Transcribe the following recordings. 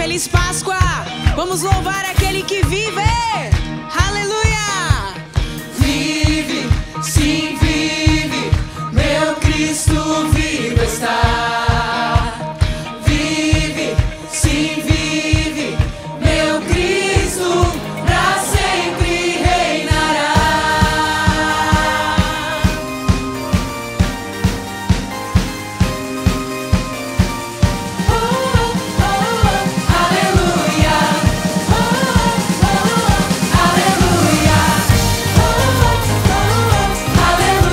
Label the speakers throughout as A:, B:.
A: Feliz Páscoa! Vamos louvar aquele que vive! Aleluia!
B: Vive, sim vive, meu Cristo vivo está. Vive, sim vive, meu Cristo pra sempre reinará. Oh, oh, oh, aleluia. Oh, oh, oh, aleluia. Oh, oh, oh, aleluia.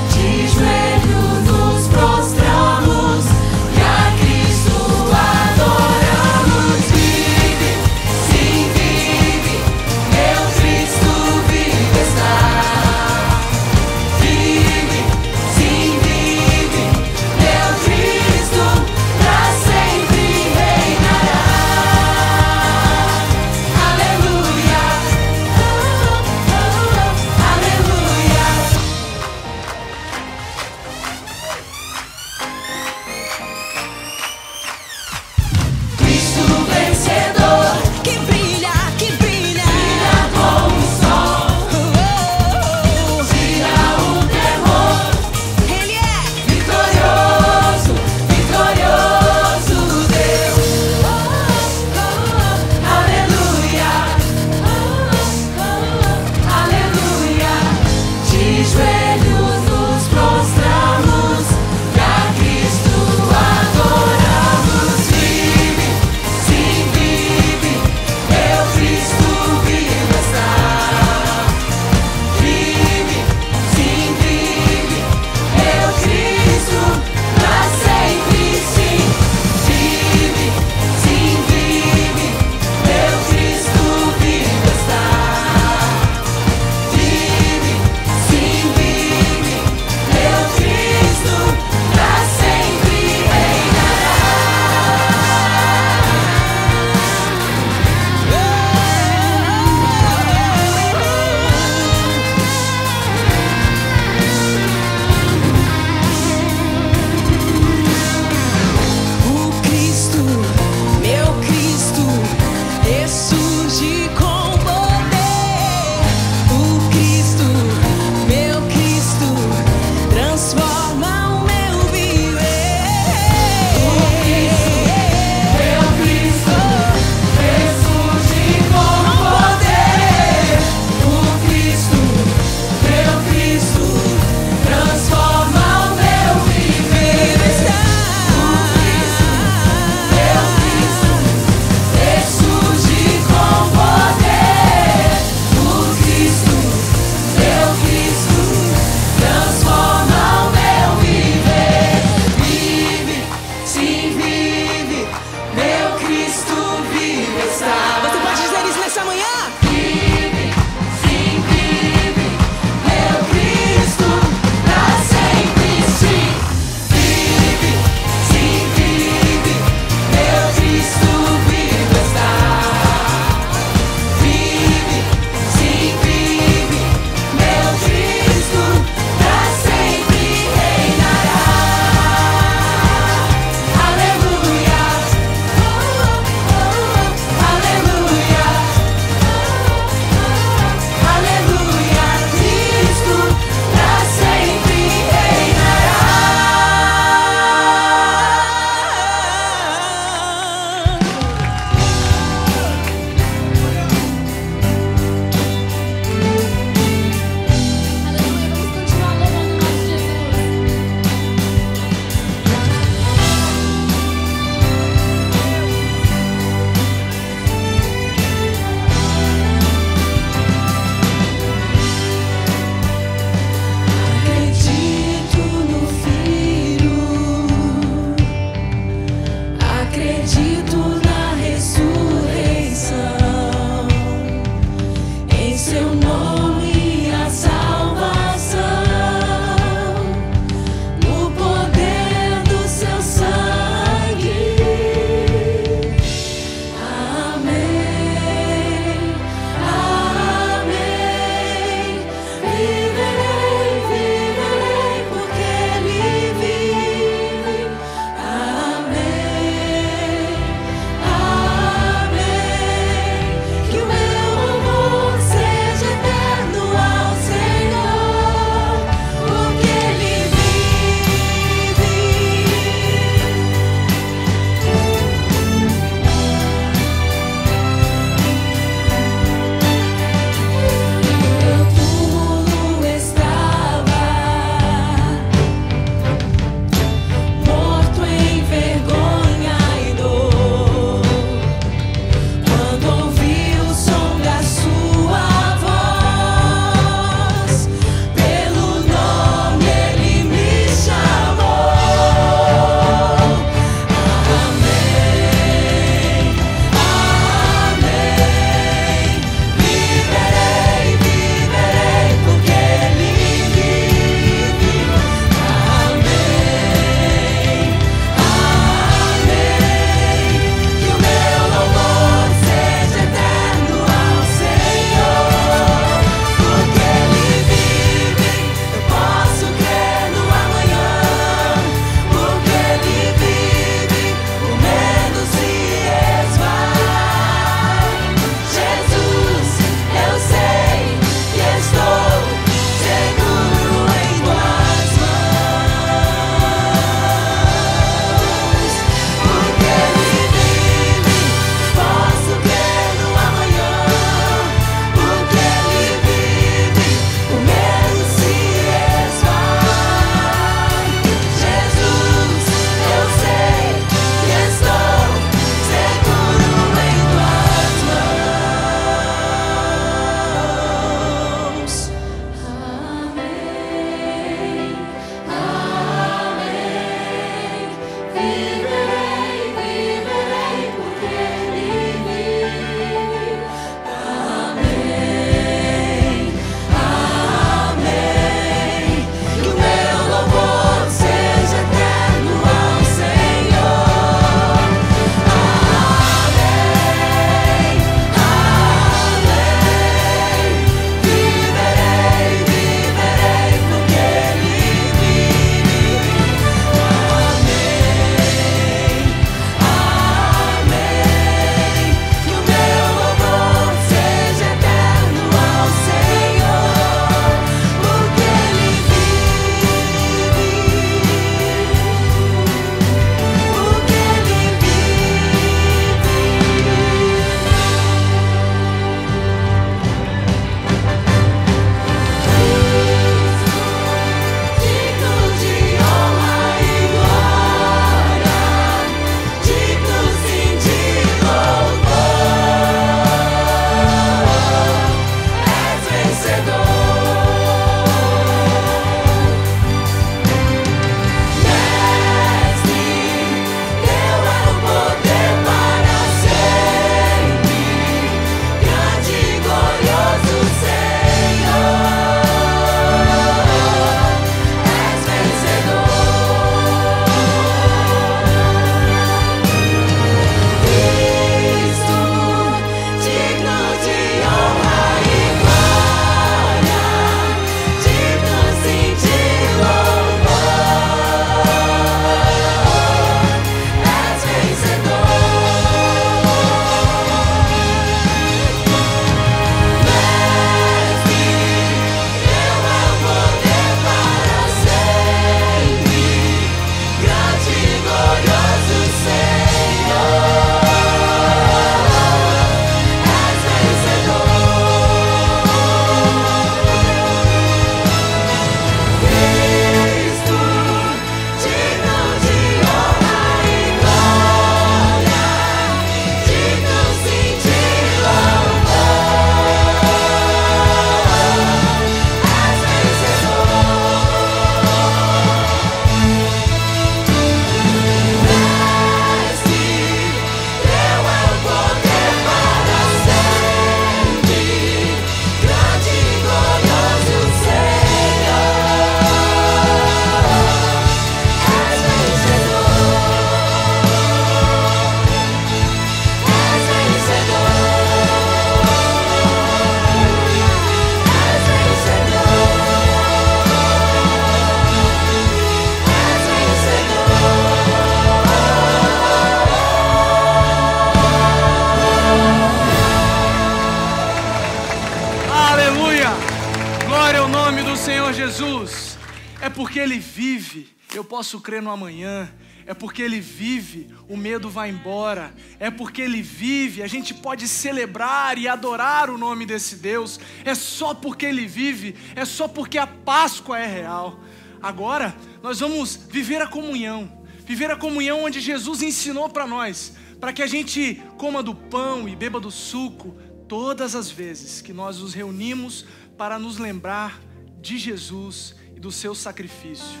C: Jesus, é porque Ele vive, eu posso crer no amanhã. É porque Ele vive, o medo vai embora. É porque Ele vive, a gente pode celebrar e adorar o nome desse Deus. É só porque Ele vive, é só porque a Páscoa é real. Agora, nós vamos viver a comunhão onde Jesus ensinou para nós, para que a gente coma do pão e beba do suco todas as vezes que nós nos reunimos para nos lembrar de Jesus e do seu sacrifício.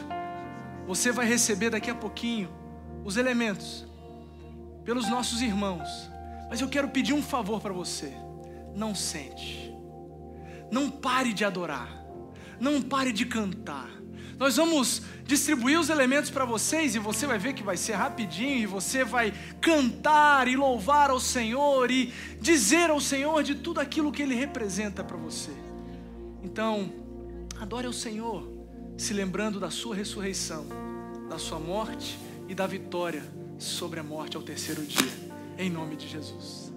C: Você vai receber daqui a pouquinho os elementos pelos nossos irmãos. Mas eu quero pedir um favor para você. Não sente. Não pare de adorar. Não pare de cantar. Nós vamos distribuir os elementos para vocês e você vai ver que vai ser rapidinho e você vai cantar e louvar ao Senhor e dizer ao Senhor de tudo aquilo que Ele representa para você. Então, adore ao Senhor, se lembrando da sua ressurreição, da sua morte e da vitória sobre a morte ao terceiro dia, em nome de Jesus.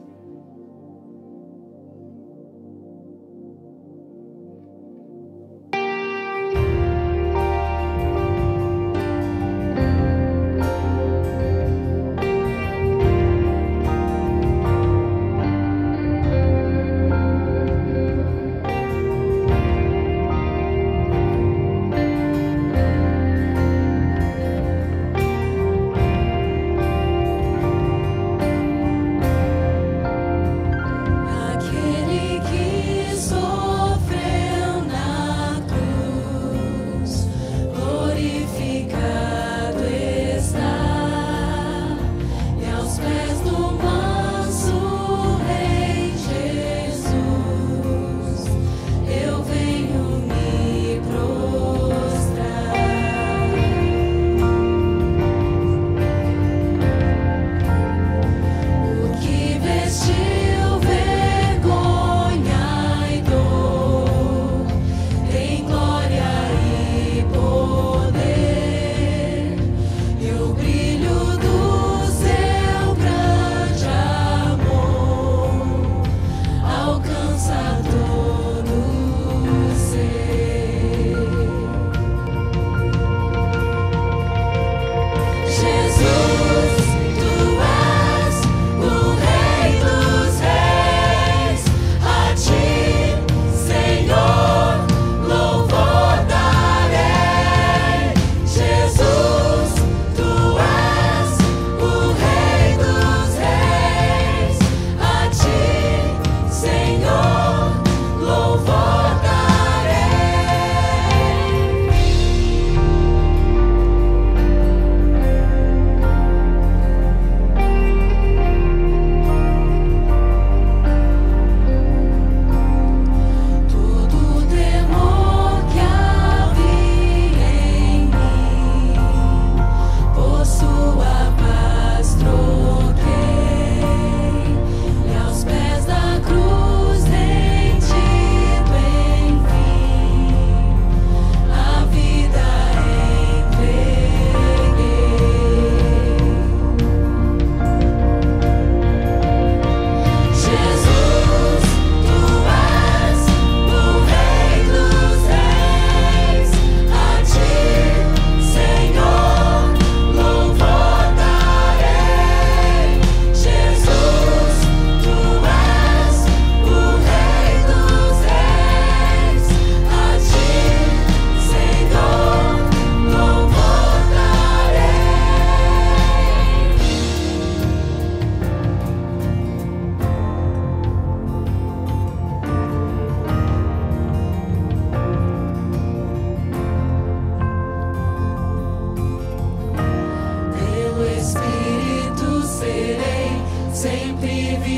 B: Vive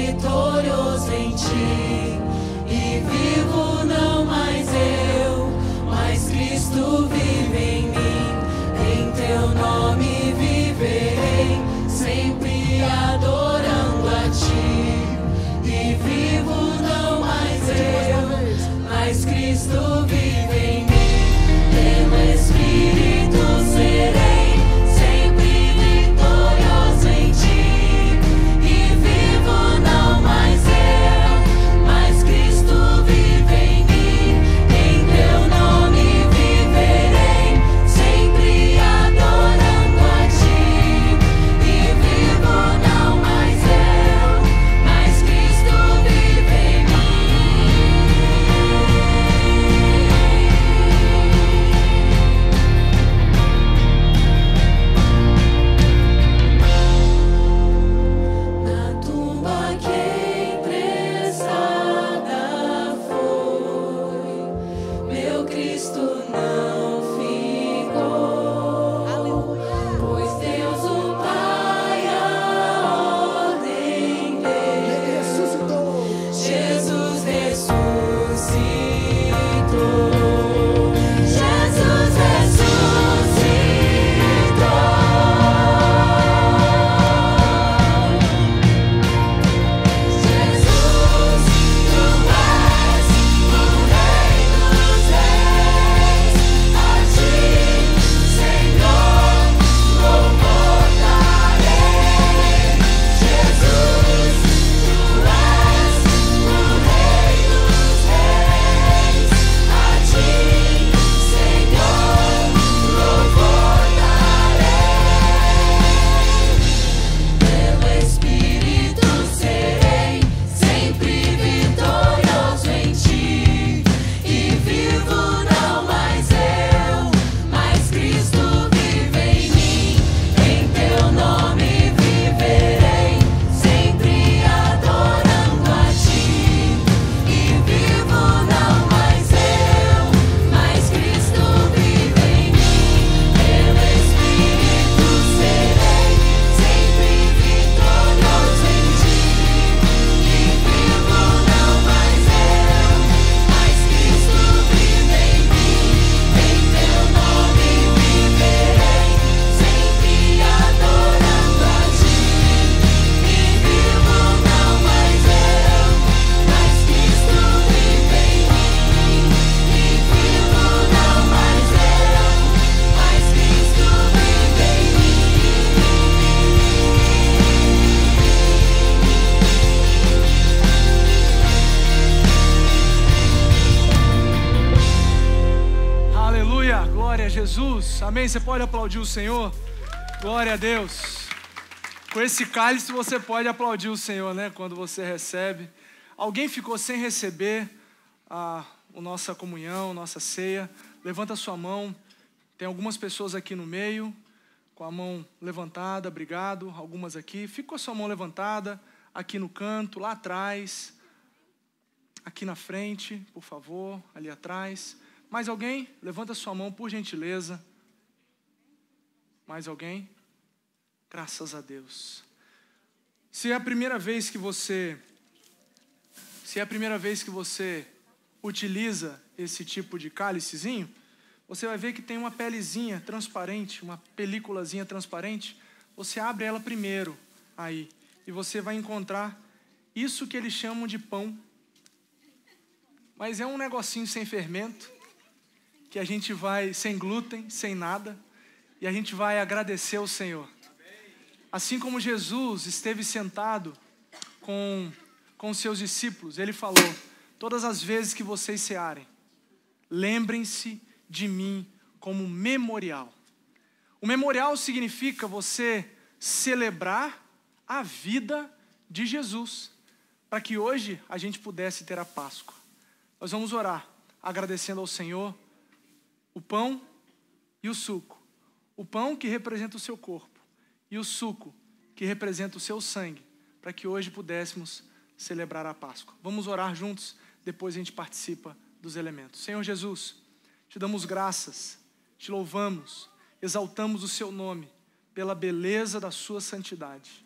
C: Deus. Amém? Você pode aplaudir o Senhor? Glória a Deus. Com esse cálice você pode aplaudir o Senhor, né? Quando você recebe. Alguém ficou sem receber a nossa comunhão, nossa ceia? Levanta a sua mão. Tem algumas pessoas aqui no meio, com a mão levantada, obrigado. Algumas aqui. Fica com a sua mão levantada, aqui no canto, lá atrás. Aqui na frente, por favor, ali atrás. Mais alguém? Levanta a sua mão, por gentileza. Mais alguém? Graças a Deus. Se é a primeira vez que você utiliza esse tipo de cálicezinho, você vai ver que tem uma pelezinha transparente, uma películazinha transparente. Você abre ela primeiro aí e você vai encontrar isso que eles chamam de pão. Mas é um negocinho sem fermento, que a gente vai sem glúten, sem nada, e a gente vai agradecer ao Senhor. Assim como Jesus esteve sentado com seus discípulos, ele falou: todas as vezes que vocês cearem, lembrem-se de mim como memorial. O memorial significa você celebrar a vida de Jesus, para que hoje a gente pudesse ter a Páscoa. Nós vamos orar, agradecendo ao Senhor o pão e o suco. O pão que representa o seu corpo e o suco que representa o seu sangue, para que hoje pudéssemos celebrar a Páscoa. Vamos orar juntos, depois a gente participa dos elementos. Senhor Jesus, te damos graças, te louvamos, exaltamos o seu nome pela beleza da sua santidade.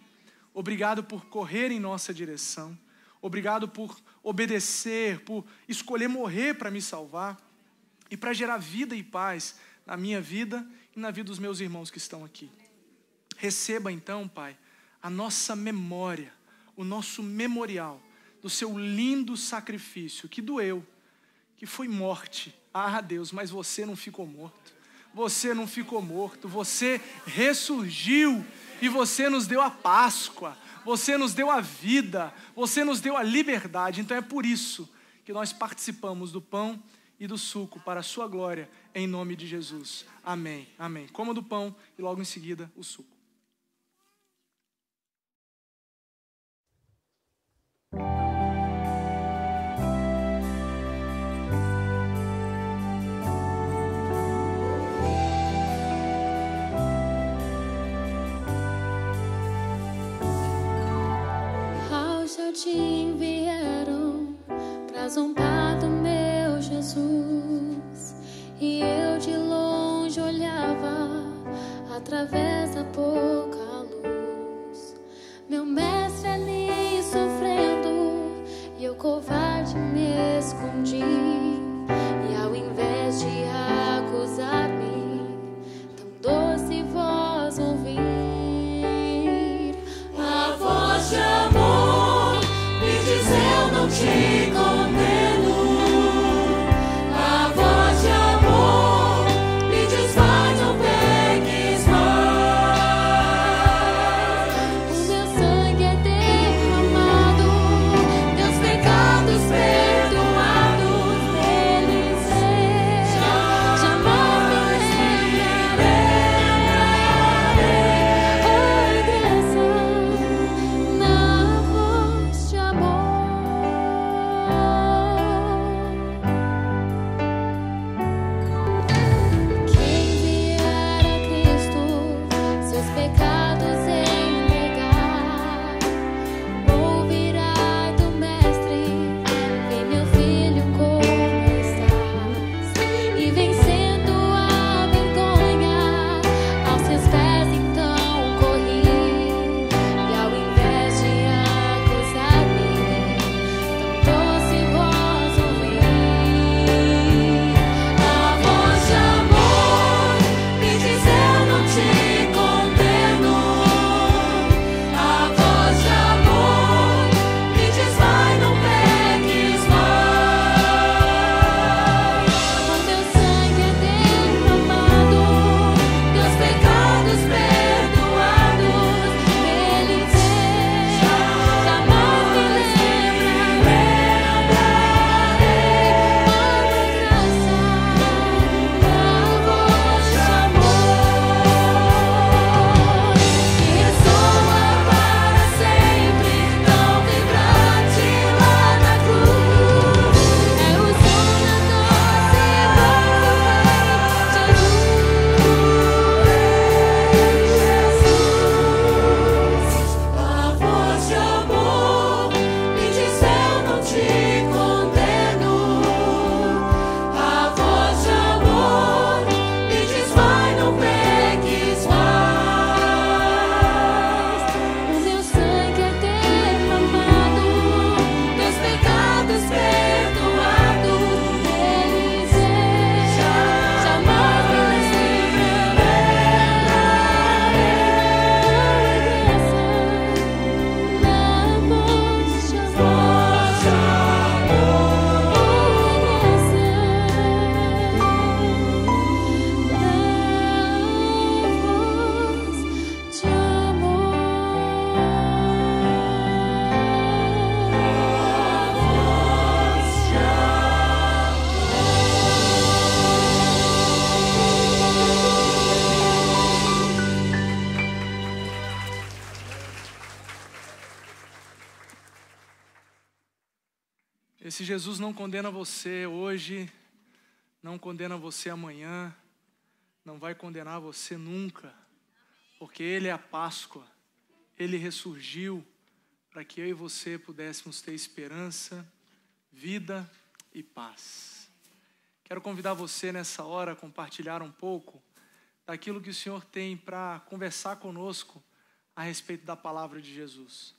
C: Obrigado por correr em nossa direção. Obrigado por obedecer, por escolher morrer para me salvar e para gerar vida e paz na minha vida e na vida dos meus irmãos que estão aqui. Receba então, Pai, a nossa memória, o nosso memorial do seu lindo sacrifício que doeu, que foi morte. Ah, Deus, mas você não ficou morto. Você não ficou morto, você ressurgiu e você nos deu a Páscoa. Você nos deu a vida, você nos deu a liberdade. Então é por isso que nós participamos do pão e do suco para a sua glória, em nome de Jesus. Amém, amém. Coma do pão e logo em seguida o suco.
D: Te enviaram pra zombar do meu Jesus, e eu de longe olhava através da pouca luz. Meu mestre ali sofrendo e eu covarde me escondi, e ao invés de acusar-me, tão doce voz ouvi, a voz de amor. Eu não te condeno. A voz de amor me diz: vai, não peques mais. O meu sangue é derramado, teus pecados perdoados, deles jamais me lembrarei. Oh, graça na voz de amor.
C: Esse Jesus não condena você hoje, não condena você amanhã, não vai condenar você nunca, porque Ele é a Páscoa, Ele ressurgiu para que eu e você pudéssemos ter esperança, vida e paz. Quero convidar você nessa hora a compartilhar um pouco daquilo que o Senhor tem para conversar conosco a respeito da palavra de Jesus.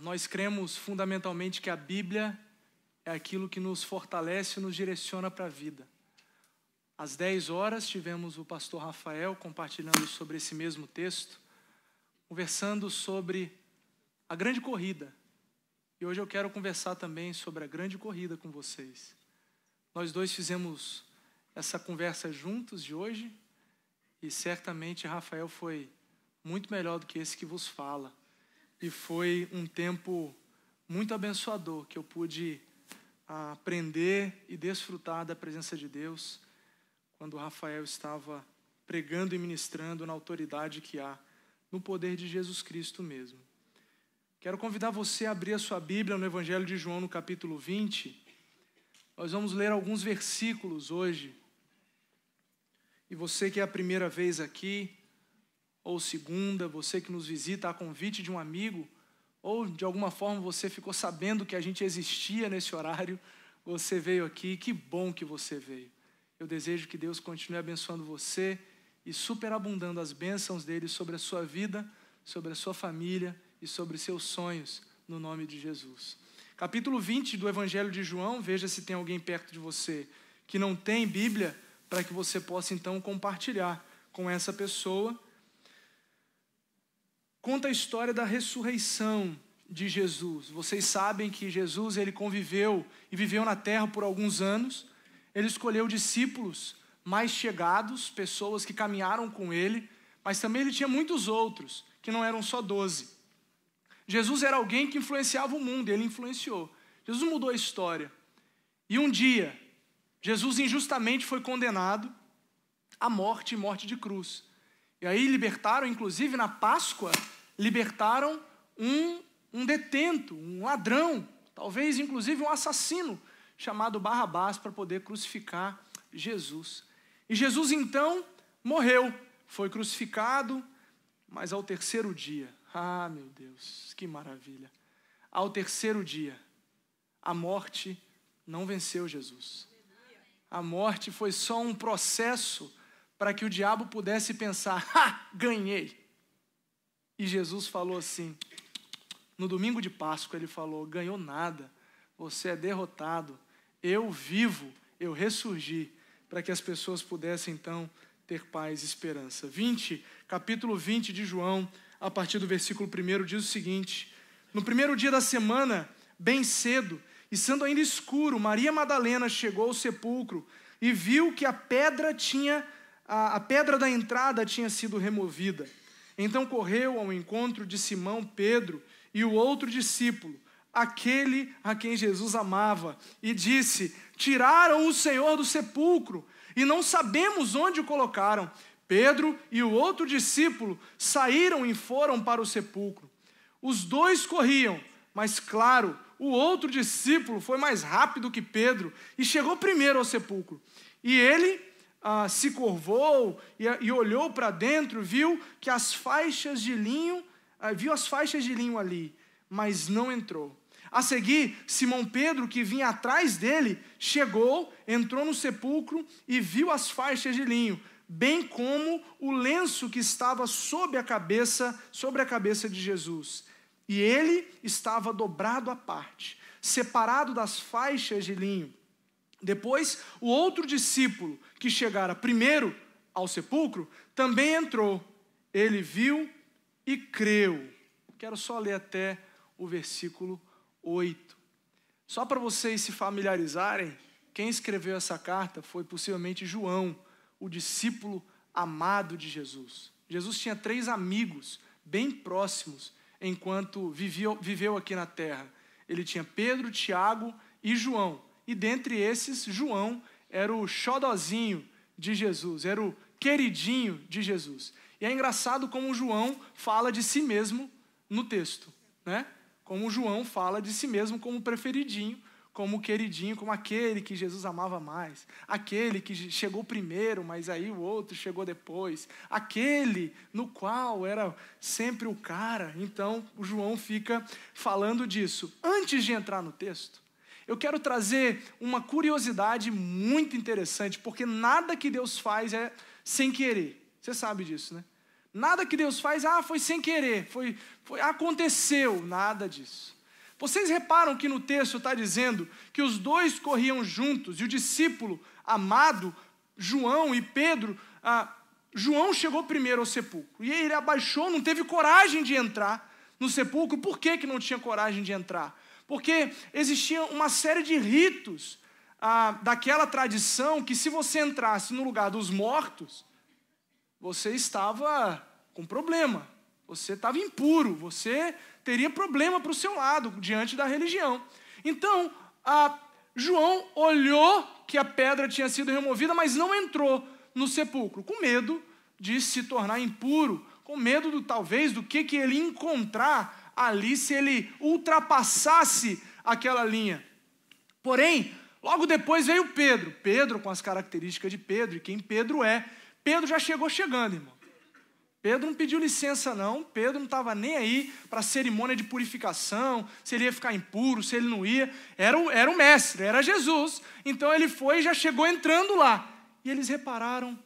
C: Nós cremos fundamentalmente que a Bíblia é aquilo que nos fortalece e nos direciona para a vida. Às 10 horas tivemos o pastor Rafael compartilhando sobre esse mesmo texto, conversando sobre a grande corrida. E hoje eu quero conversar também sobre a grande corrida com vocês. Nós dois fizemos essa conversa juntos de hoje e certamente Rafael foi muito melhor do que esse que vos fala. E foi um tempo muito abençoador que eu pude aprender e desfrutar da presença de Deus quando o Rafael estava pregando e ministrando na autoridade que há no poder de Jesus Cristo mesmo. Quero convidar você a abrir a sua Bíblia no Evangelho de João, no capítulo 20. Nós vamos ler alguns versículos hoje. E você que é a primeira vez aqui, ou segunda, você que nos visita a convite de um amigo, ou de alguma forma você ficou sabendo que a gente existia nesse horário, você veio aqui, que bom que você veio. Eu desejo que Deus continue abençoando você e superabundando as bênçãos dele sobre a sua vida, sobre a sua família e sobre seus sonhos, no nome de Jesus. Capítulo 20 do Evangelho de João, veja se tem alguém perto de você que não tem Bíblia, para que você possa então compartilhar com essa pessoa. Conta a história da ressurreição de Jesus. Vocês sabem que Jesus ele conviveu e viveu na terra por alguns anos. Ele escolheu discípulos mais chegados, pessoas que caminharam com ele, mas também ele tinha muitos outros, que não eram só 12. Jesus era alguém que influenciava o mundo, ele influenciou. Jesus mudou a história. E um dia, Jesus injustamente foi condenado à morte e morte de cruz. E aí libertaram, inclusive na Páscoa, libertaram um detento, um ladrão, talvez inclusive um assassino, chamado Barrabás, para poder crucificar Jesus. E Jesus então morreu, foi crucificado, mas ao terceiro dia, meu Deus, que maravilha, ao terceiro dia, a morte não venceu Jesus. A morte foi só um processo para que o diabo pudesse pensar, ganhei. E Jesus falou assim, no domingo de Páscoa ele falou, ganhou nada, você é derrotado, eu vivo, eu ressurgi, para que as pessoas pudessem então ter paz e esperança. Capítulo 20 de João, a partir do versículo 1, diz o seguinte, no primeiro dia da semana, bem cedo, e sendo ainda escuro, Maria Madalena chegou ao sepulcro e viu que a pedra da entrada tinha sido removida. Então correu ao encontro de Simão, Pedro e o outro discípulo, aquele a quem Jesus amava, e disse, tiraram o Senhor do sepulcro e não sabemos onde o colocaram. Pedro e o outro discípulo saíram e foram para o sepulcro. Os dois corriam, mas claro, o outro discípulo foi mais rápido que Pedro e chegou primeiro ao sepulcro. E ele se curvou e olhou para dentro, viu as faixas de linho ali, mas não entrou. A seguir, Simão Pedro, que vinha atrás dele, chegou, entrou no sepulcro e viu as faixas de linho, bem como o lenço que estava sobre a cabeça de Jesus. E ele estava dobrado à parte, separado das faixas de linho. Depois, o outro discípulo, que chegara primeiro ao sepulcro, também entrou. Ele viu e creu. Quero só ler até o versículo 8. Só para vocês se familiarizarem, quem escreveu essa carta foi possivelmente João, o discípulo amado de Jesus. Jesus tinha 3 amigos bem próximos enquanto viveu aqui na terra. Ele tinha Pedro, Tiago e João. E dentre esses, João era o xodozinho de Jesus, era o queridinho de Jesus. E é engraçado como João fala de si mesmo no texto, né? Como João fala de si mesmo como preferidinho, como queridinho, como aquele que Jesus amava mais, aquele que chegou primeiro, mas aí o outro chegou depois, aquele no qual era sempre o cara. Então, o João fica falando disso. Antes de entrar no texto, eu quero trazer uma curiosidade muito interessante, porque nada que Deus faz é sem querer. Você sabe disso, né? Nada que Deus faz, foi sem querer, aconteceu, nada disso. Vocês reparam que no texto está dizendo que os dois corriam juntos, e o discípulo amado, João e Pedro, João chegou primeiro ao sepulcro, e ele abaixou, não teve coragem de entrar no sepulcro. Por que não tinha coragem de entrar? Porque existia uma série de ritos daquela tradição que se você entrasse no lugar dos mortos, você estava com problema, você estava impuro, você teria problema para o seu lado, diante da religião. Então, João olhou que a pedra tinha sido removida, mas não entrou no sepulcro, com medo de se tornar impuro, com medo talvez do que ele encontrar ali se ele ultrapassasse aquela linha. Porém, logo depois veio Pedro com as características de Pedro, e quem Pedro é. Pedro já chegou chegando, irmão. Pedro não pediu licença não, Pedro não estava nem aí para a cerimônia de purificação, se ele ia ficar impuro, se ele não ia. Era o mestre, era Jesus. Então ele foi e já chegou entrando lá. E eles repararam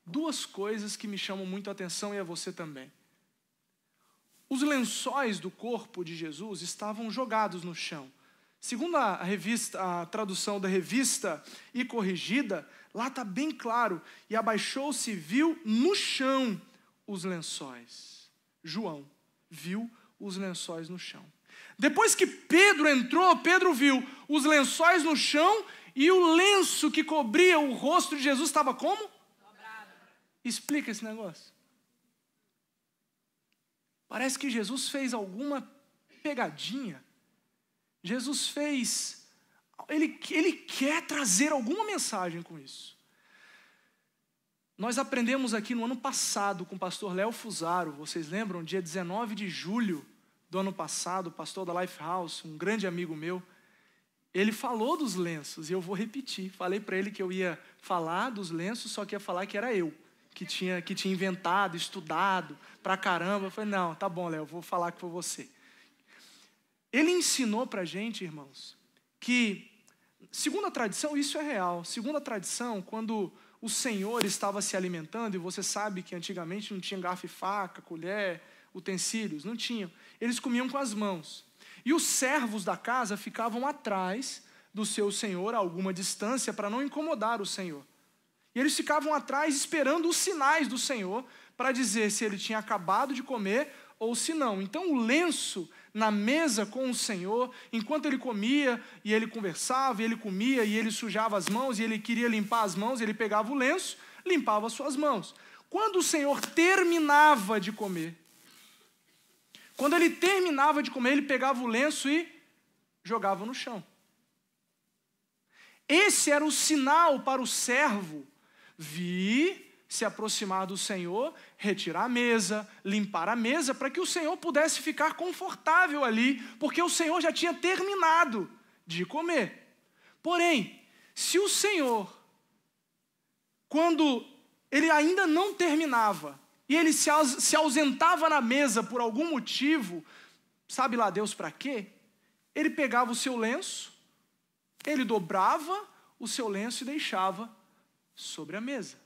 C: duas coisas que me chamam muito a atenção, e a você também. Os lençóis do corpo de Jesus estavam jogados no chão. Segundo a tradução da Revista e Corrigida, lá está bem claro: e abaixou-se e viu no chão os lençóis. João viu os lençóis no chão. Depois que Pedro entrou, Pedro viu os lençóis no chão, e o lenço que cobria o rosto de Jesus estava como? Dobrado. Explica esse negócio. Parece que Jesus fez alguma pegadinha. Jesus fez... Ele quer trazer alguma mensagem com isso. Nós aprendemos aqui no ano passado com o pastor Léo Fusaro, vocês lembram? Dia 19 de julho do ano passado, o pastor da Lifehouse, um grande amigo meu, ele falou dos lenços, e eu vou repetir. Falei para ele que eu ia falar dos lenços, só que ia falar que era eu, que tinha inventado, estudado pra caramba. Eu falei, não, tá bom, Léo, vou falar que foi você. Ele ensinou pra gente, irmãos, que, segundo a tradição, isso é real. Segundo a tradição, quando o Senhor estava se alimentando, e você sabe que antigamente não tinha garfo e faca, colher, utensílios, não tinham. Eles comiam com as mãos. E os servos da casa ficavam atrás do seu senhor, a alguma distância, para não incomodar o Senhor. E eles ficavam atrás esperando os sinais do Senhor para dizer se ele tinha acabado de comer ou se não. Então o lenço na mesa com o Senhor, enquanto ele comia e ele conversava, e ele comia e ele sujava as mãos, e ele queria limpar as mãos, ele pegava o lenço, limpava as suas mãos. Quando o Senhor terminava de comer, ele pegava o lenço e jogava no chão. Esse era o sinal para o servo vir, se aproximar do Senhor, retirar a mesa, limpar a mesa, para que o Senhor pudesse ficar confortável ali, porque o Senhor já tinha terminado de comer. Porém, se o Senhor, quando ele ainda não terminava, e ele se ausentava na mesa por algum motivo, sabe lá Deus para quê? Ele pegava o seu lenço, ele dobrava o seu lenço e deixava sobre a mesa.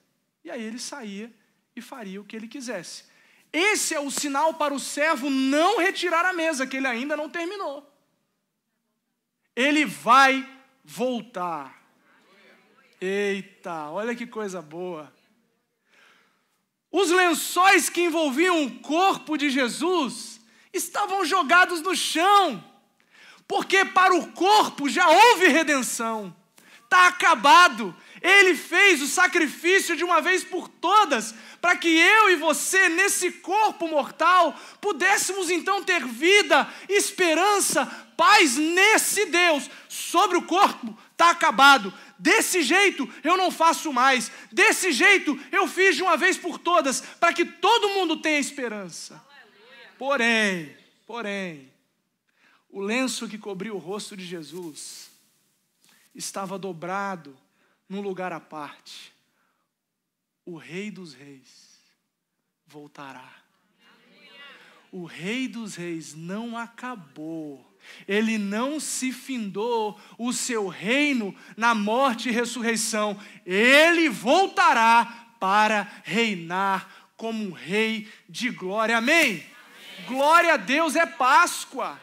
C: E aí ele saía e faria o que ele quisesse. Esse é o sinal para o servo não retirar a mesa, que ele ainda não terminou. Ele vai voltar. Eita, olha que coisa boa. Os lençóis que envolviam o corpo de Jesus estavam jogados no chão, porque para o corpo já houve redenção. Está acabado. Ele fez o sacrifício de uma vez por todas, para que eu e você, nesse corpo mortal, pudéssemos então ter vida, esperança, paz nesse Deus. Sobre o corpo, está acabado. Desse jeito eu não faço mais. Desse jeito eu fiz de uma vez por todas, para que todo mundo tenha esperança. Porém, O lenço que cobria o rosto de Jesus estava dobrado num lugar à parte. O Rei dos Reis voltará. O Rei dos Reis não acabou. Ele não se findou o seu reino na morte e ressurreição. Ele voltará para reinar como um rei de glória. Amém? Glória a Deus, é Páscoa,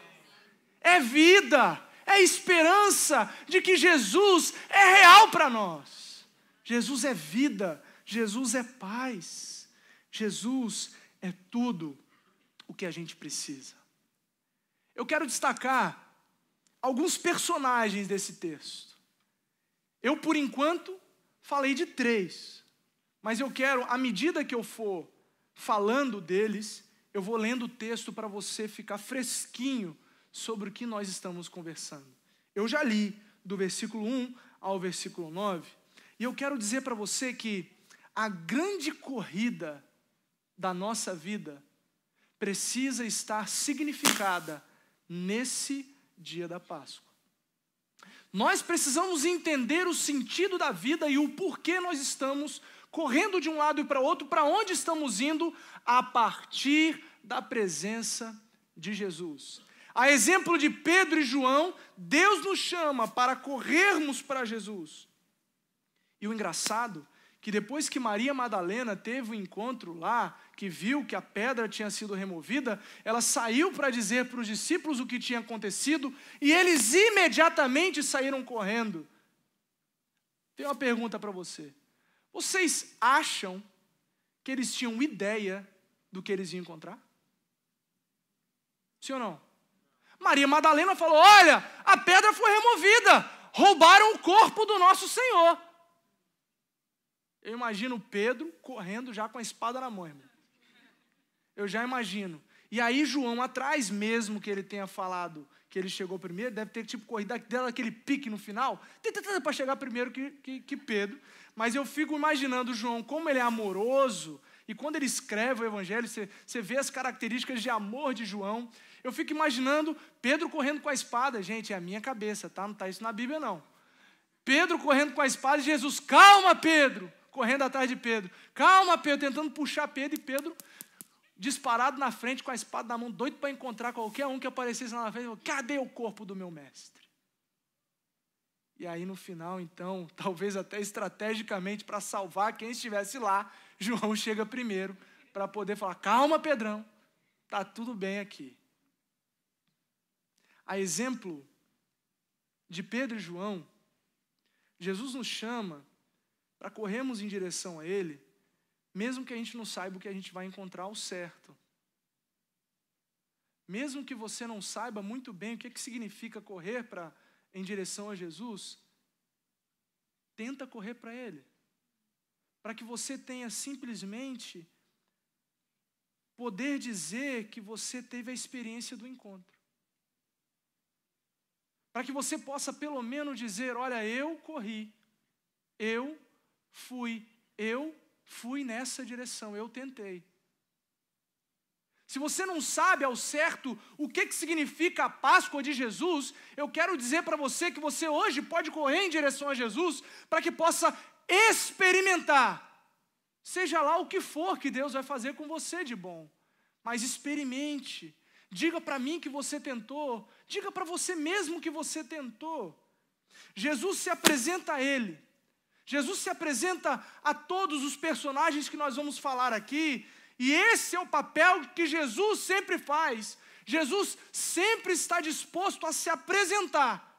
C: é vida, é esperança de que Jesus é real para nós. Jesus é vida, Jesus é paz, Jesus é tudo o que a gente precisa. Eu quero destacar alguns personagens desse texto. Eu, por enquanto, falei de 3, mas eu quero, à medida que eu for falando deles, eu vou lendo o texto para você ficar fresquinho sobre o que nós estamos conversando. Eu já li do versículo 1 ao versículo 9, e eu quero dizer para você que a grande corrida da nossa vida precisa estar significada nesse dia da Páscoa. Nós precisamos entender o sentido da vida e o porquê nós estamos correndo de um lado e para outro, para onde estamos indo a partir da presença de Jesus. A exemplo de Pedro e João, Deus nos chama para corrermos para Jesus. E o engraçado, que depois que Maria Madalena teve um encontro lá, que viu que a pedra tinha sido removida, ela saiu para dizer para os discípulos o que tinha acontecido, e eles imediatamente saíram correndo. Tenho uma pergunta para você. Vocês acham que eles tinham ideia do que eles iam encontrar? Sim ou não? Maria Madalena falou: olha, a pedra foi removida, roubaram o corpo do nosso Senhor. Eu imagino Pedro correndo já com a espada na mão, irmão. Eu já imagino. E aí João atrás, mesmo que ele tenha falado que ele chegou primeiro, deve ter tipo corrido daquele pique no final, para chegar primeiro que Pedro. Mas eu fico imaginando João, como ele é amoroso, e quando ele escreve o evangelho, você vê as características de amor de João. Eu fico imaginando Pedro correndo com a espada. Gente, é a minha cabeça, tá? Não está isso na Bíblia, não. Pedro correndo com a espada e Jesus: calma, Pedro, correndo atrás de Pedro. Calma, Pedro, tentando puxar Pedro, e Pedro disparado na frente com a espada na mão, doido para encontrar qualquer um que aparecesse lá na frente. Cadê o corpo do meu mestre? E aí no final, então, talvez até estrategicamente para salvar quem estivesse lá, João chega primeiro para poder falar: calma, Pedrão, está tudo bem aqui. A exemplo de Pedro e João, Jesus nos chama para corrermos em direção a Ele, mesmo que a gente não saiba o que a gente vai encontrar ao certo. Mesmo que você não saiba muito bem o que significa correr em direção a Jesus, tenta correr para Ele, para que você tenha simplesmente poder dizer que você teve a experiência do encontro. Para que você possa pelo menos dizer: olha, eu corri, eu fui nessa direção, eu tentei. Se você não sabe ao certo o que significa a Páscoa de Jesus, eu quero dizer para você que você hoje pode correr em direção a Jesus para que possa experimentar, seja lá o que for que Deus vai fazer com você de bom, mas experimente. Diga para mim que você tentou, diga para você mesmo que você tentou. Jesus se apresenta a Ele. Jesus se apresenta a todos os personagens que nós vamos falar aqui, e esse é o papel que Jesus sempre faz. Jesus sempre está disposto a se apresentar.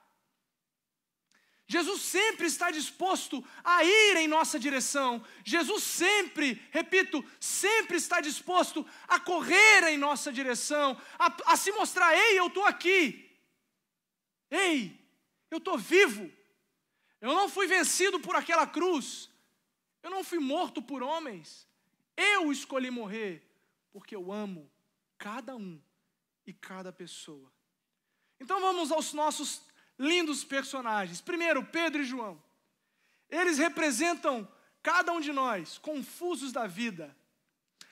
C: Jesus sempre está disposto a ir em nossa direção. Jesus sempre, repito, sempre está disposto a correr em nossa direção, a se mostrar: ei, eu estou aqui. Ei, eu estou vivo. Eu não fui vencido por aquela cruz. Eu não fui morto por homens. Eu escolhi morrer porque eu amo cada um e cada pessoa. Então vamos aos nossos lindos personagens. Primeiro, Pedro e João. Eles representam cada um de nós, confusos da vida,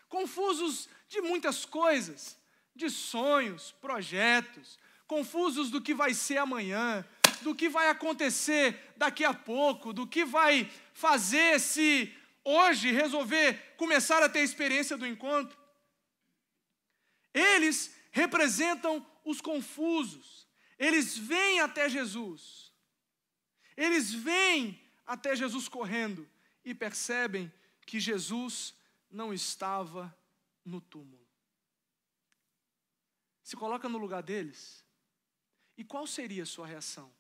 C: confusos de muitas coisas, de sonhos, projetos, confusos do que vai ser amanhã, do que vai acontecer daqui a pouco, do que vai fazer se hoje resolver começar a ter a experiência do encontro. Eles representam os confusos. Eles vêm até Jesus. Eles vêm até Jesus correndo e percebem que Jesus não estava no túmulo. Se coloca no lugar deles. E qual seria a sua reação?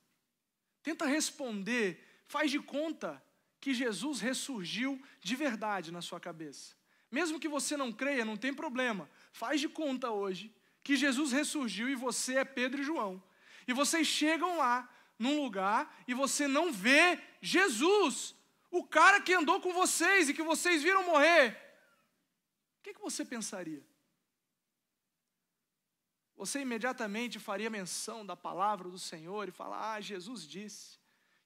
C: Tenta responder, faz de conta que Jesus ressurgiu de verdade na sua cabeça. Mesmo que você não creia, não tem problema. Faz de conta hoje que Jesus ressurgiu e você é Pedro e João. E vocês chegam lá, num lugar, e você não vê Jesus, o cara que andou com vocês e que vocês viram morrer. O que você pensaria? Você imediatamente faria menção da palavra do Senhor e falar, Jesus disse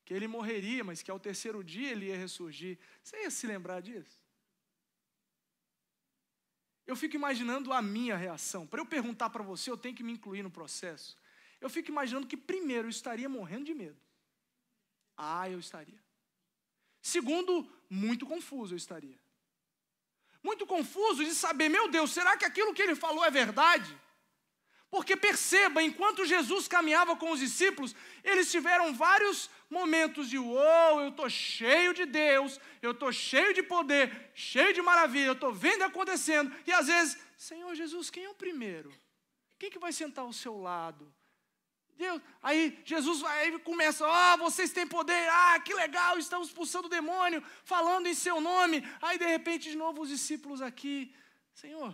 C: que ele morreria, mas que ao terceiro dia ele ia ressurgir. Você ia se lembrar disso? Eu fico imaginando a minha reação. Para eu perguntar para você, eu tenho que me incluir no processo. Eu fico imaginando que primeiro eu estaria morrendo de medo. Eu estaria. Segundo, muito confuso eu estaria. Muito confuso de saber, meu Deus, será que aquilo que ele falou é verdade? Porque perceba, enquanto Jesus caminhava com os discípulos, eles tiveram vários momentos de eu estou cheio de Deus, eu estou cheio de poder, cheio de maravilha, eu estou vendo acontecendo. E às vezes, Senhor Jesus, quem é o primeiro? Quem que vai sentar ao seu lado? Deus. Aí Jesus vai, começa, vocês têm poder, que legal, estamos expulsando o demônio, falando em seu nome. Aí de repente de novo os discípulos aqui, Senhor,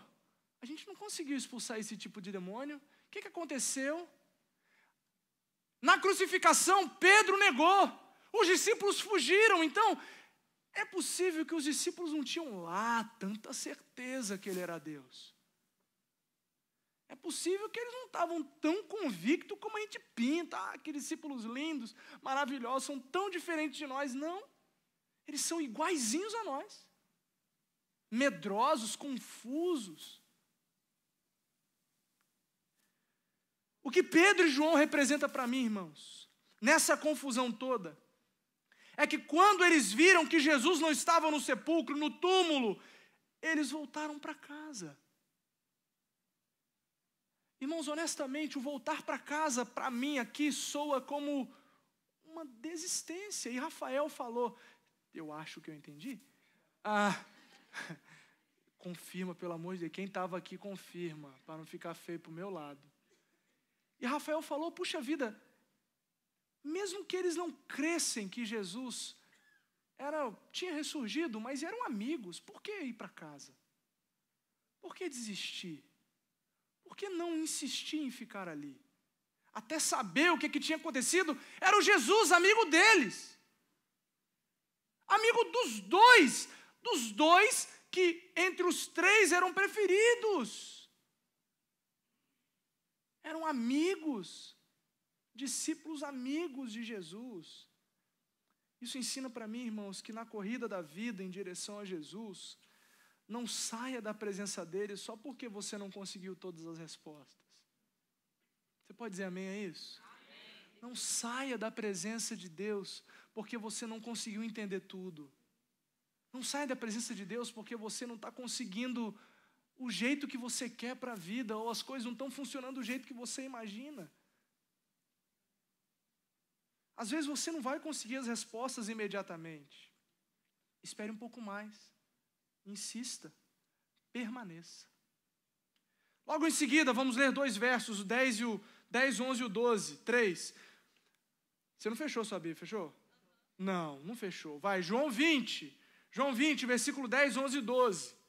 C: a gente não conseguiu expulsar esse tipo de demônio. O que aconteceu? Na crucificação, Pedro negou. Os discípulos fugiram. Então, é possível que os discípulos não tinham lá tanta certeza que ele era Deus. É possível que eles não estavam tão convictos como a gente pinta. Aqueles discípulos lindos, maravilhosos, são tão diferentes de nós. Não. Eles são iguaizinhos a nós. Medrosos, confusos. O que Pedro e João representam para mim, irmãos, nessa confusão toda, é que quando eles viram que Jesus não estava no sepulcro, no túmulo, eles voltaram para casa. Irmãos, honestamente, o voltar para casa, para mim aqui, soa como uma desistência. E Rafael falou, eu acho que eu entendi. Confirma, pelo amor de Deus, quem estava aqui confirma, para não ficar feio para o meu lado. E Rafael falou, puxa vida, mesmo que eles não crescem que Jesus tinha ressurgido, mas eram amigos, por que ir para casa? Por que desistir? Por que não insistir em ficar ali? Até saber o que tinha acontecido, era o Jesus, amigo deles. Amigo dos dois que entre os três eram preferidos. Eram amigos, discípulos amigos de Jesus. Isso ensina para mim, irmãos, que na corrida da vida em direção a Jesus, não saia da presença dele só porque você não conseguiu todas as respostas. Você pode dizer amém a isso? Amém. Não saia da presença de Deus porque você não conseguiu entender tudo. Não saia da presença de Deus porque você não está conseguindo o jeito que você quer para a vida, ou as coisas não estão funcionando do jeito que você imagina. Às vezes você não vai conseguir as respostas imediatamente. Espere um pouco mais. Insista. Permaneça. Logo em seguida, vamos ler 2 versos, o 10, 11 e o 12. 3. Você não fechou sua Bíblia, fechou? Não fechou. Vai, João 20, versículo 10, 11 e 12.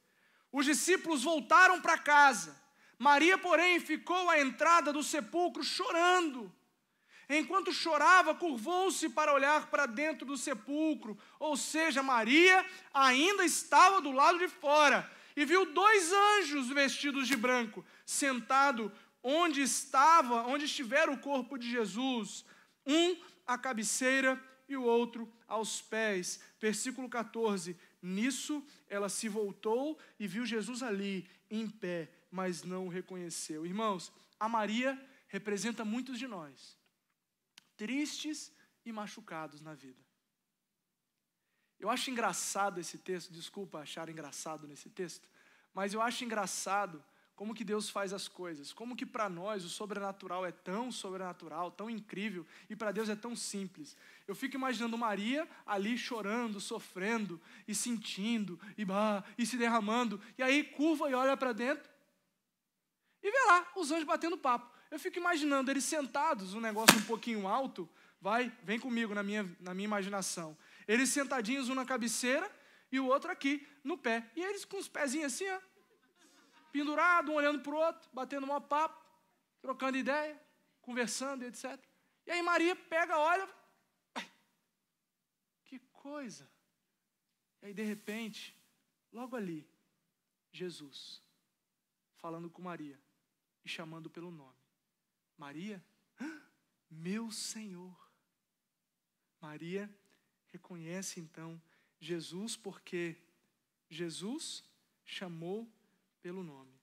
C: Os discípulos voltaram para casa. Maria, porém, ficou à entrada do sepulcro chorando. Enquanto chorava, curvou-se para olhar para dentro do sepulcro. Ou seja, Maria ainda estava do lado de fora. E viu 2 anjos vestidos de branco, sentado onde estivera o corpo de Jesus. Um à cabeceira e o outro aos pés. Versículo 14. Nisso ela se voltou e viu Jesus ali, em pé, mas não o reconheceu. Irmãos, a Maria representa muitos de nós, tristes e machucados na vida. Eu acho engraçado esse texto, desculpa achar engraçado nesse texto, mas eu acho engraçado como que Deus faz as coisas, como que para nós o sobrenatural é tão sobrenatural, tão incrível, e para Deus é tão simples. Eu fico imaginando Maria ali chorando, sofrendo, e sentindo, e se derramando, e aí curva e olha para dentro, e vê lá os anjos batendo papo. Eu fico imaginando eles sentados, um negócio um pouquinho alto, vem comigo na minha imaginação. Eles sentadinhos, um na cabeceira e o outro aqui, no pé. E eles com os pezinhos assim, ó, pendurado, um olhando para o outro, batendo um papo, trocando ideia, conversando, etc. E aí Maria pega, olha, que coisa. E aí, de repente, logo ali, Jesus, falando com Maria e chamando pelo nome. Maria, meu Senhor. Maria reconhece então Jesus, porque Jesus chamou pelo nome.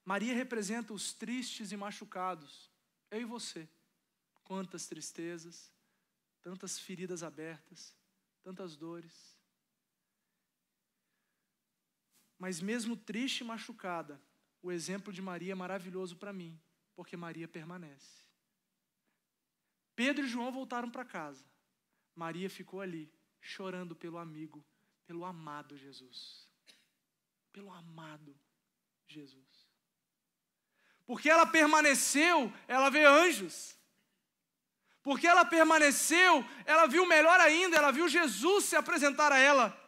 C: Maria representa os tristes e machucados. Eu e você. Quantas tristezas, tantas feridas abertas, tantas dores. Mas mesmo triste e machucada, o exemplo de Maria é maravilhoso para mim, porque Maria permanece. Pedro e João voltaram para casa. Maria ficou ali, chorando pelo amigo, pelo amado Jesus. Pelo amado Jesus. Porque ela permaneceu, ela vê anjos. Porque ela permaneceu, ela viu melhor ainda, ela viu Jesus se apresentar a ela.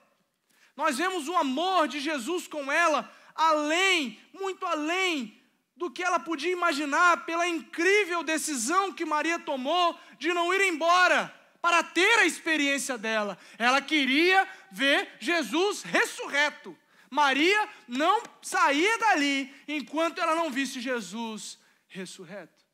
C: Nós vemos o amor de Jesus com ela, além, muito além do que ela podia imaginar, pela incrível decisão que Maria tomou de não ir embora, para ter a experiência dela. Ela queria ver Jesus ressurreto. Maria não saía dali enquanto ela não visse Jesus ressurreto.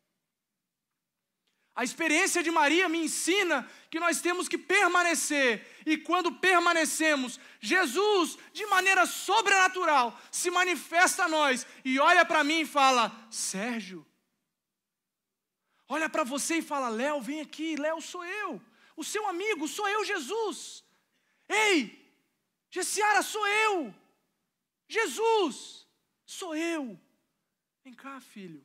C: A experiência de Maria me ensina que nós temos que permanecer. E quando permanecemos, Jesus, de maneira sobrenatural, se manifesta a nós e olha para mim e fala: Sérgio. Olha para você e fala: Léo, vem aqui. Léo, sou eu. O seu amigo, sou eu, Jesus. Ei, Gessiara, sou eu. Jesus, sou eu. Vem cá, filho.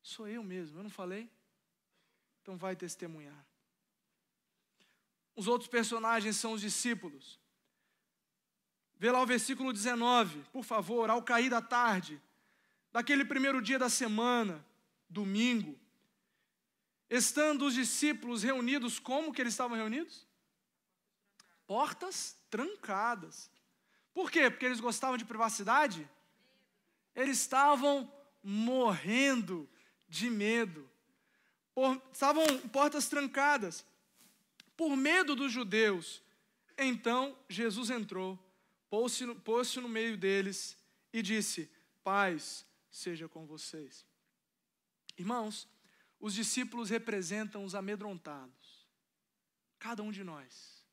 C: Sou eu mesmo, eu não falei? Então vai testemunhar. Os outros personagens são os discípulos. Vê lá o versículo 19, por favor. Ao cair da tarde, daquele primeiro dia da semana, domingo, estando os discípulos reunidos, como que eles estavam reunidos? Portas trancadas. Por quê? Porque eles gostavam de privacidade? Eles estavam morrendo de medo. Estavam portas trancadas, por medo dos judeus. Então Jesus entrou, pôs-se no meio deles e disse: paz seja com vocês. Irmãos, os discípulos representam os amedrontados. Cada um de nós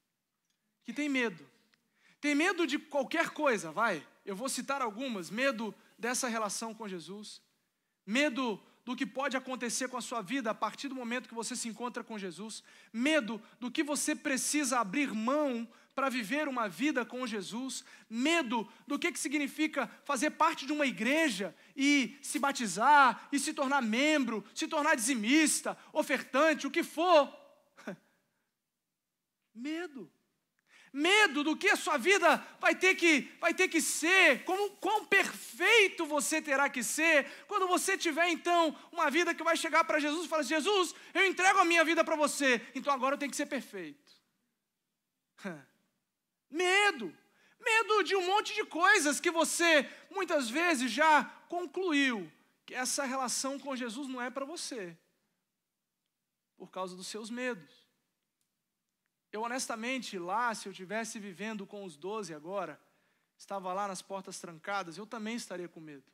C: que tem medo de qualquer coisa, eu vou citar algumas: medo dessa relação com Jesus, medo do que pode acontecer com a sua vida a partir do momento que você se encontra com Jesus, medo do que você precisa abrir mão para viver uma vida com Jesus, medo do que significa fazer parte de uma igreja e se batizar, e se tornar membro, se tornar dizimista, ofertante, o que for. Medo do que a sua vida vai ter que ser, quão perfeito você terá que ser, quando você tiver então uma vida que vai chegar para Jesus e falar: Jesus, eu entrego a minha vida para você, então agora eu tenho que ser perfeito. Medo de um monte de coisas que você muitas vezes já concluiu que essa relação com Jesus não é para você, por causa dos seus medos. Eu honestamente, lá, se eu estivesse vivendo com os 12 agora, estava lá nas portas trancadas, eu também estaria com medo.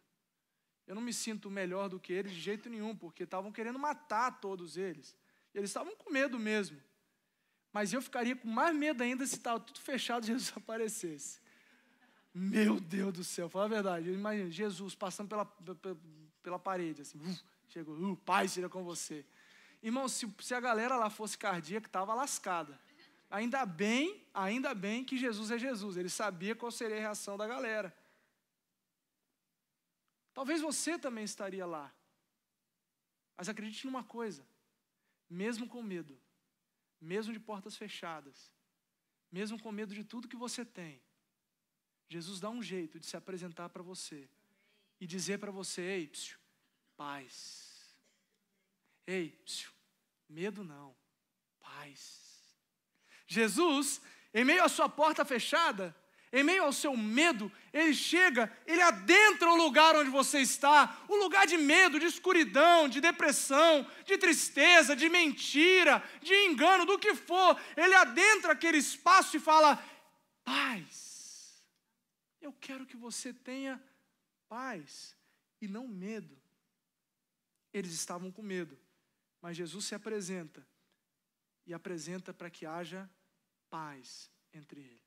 C: Eu não me sinto melhor do que eles de jeito nenhum, porque estavam querendo matar todos eles. Eles estavam com medo mesmo. Mas eu ficaria com mais medo ainda se estava tudo fechado e Jesus aparecesse. Meu Deus do céu, fala a verdade. Eu imagino Jesus passando pela parede, assim, Chegou, paz seja com você. Irmão, se a galera lá fosse cardíaca, estava lascada. Ainda bem que Jesus é Jesus. Ele sabia qual seria a reação da galera. Talvez você também estaria lá. Mas acredite numa coisa. Mesmo com medo, mesmo de portas fechadas, mesmo com medo de tudo que você tem, Jesus dá um jeito de se apresentar para você e dizer para você, ei, paz. Ei, medo não, paz. Jesus, em meio à sua porta fechada, em meio ao seu medo, ele chega, ele adentra o lugar onde você está, o lugar de medo, de escuridão, de depressão, de tristeza, de mentira, de engano, do que for. Ele adentra aquele espaço e fala, paz. Eu quero que você tenha paz e não medo. Eles estavam com medo, mas Jesus se apresenta e apresenta para que haja paz entre eles.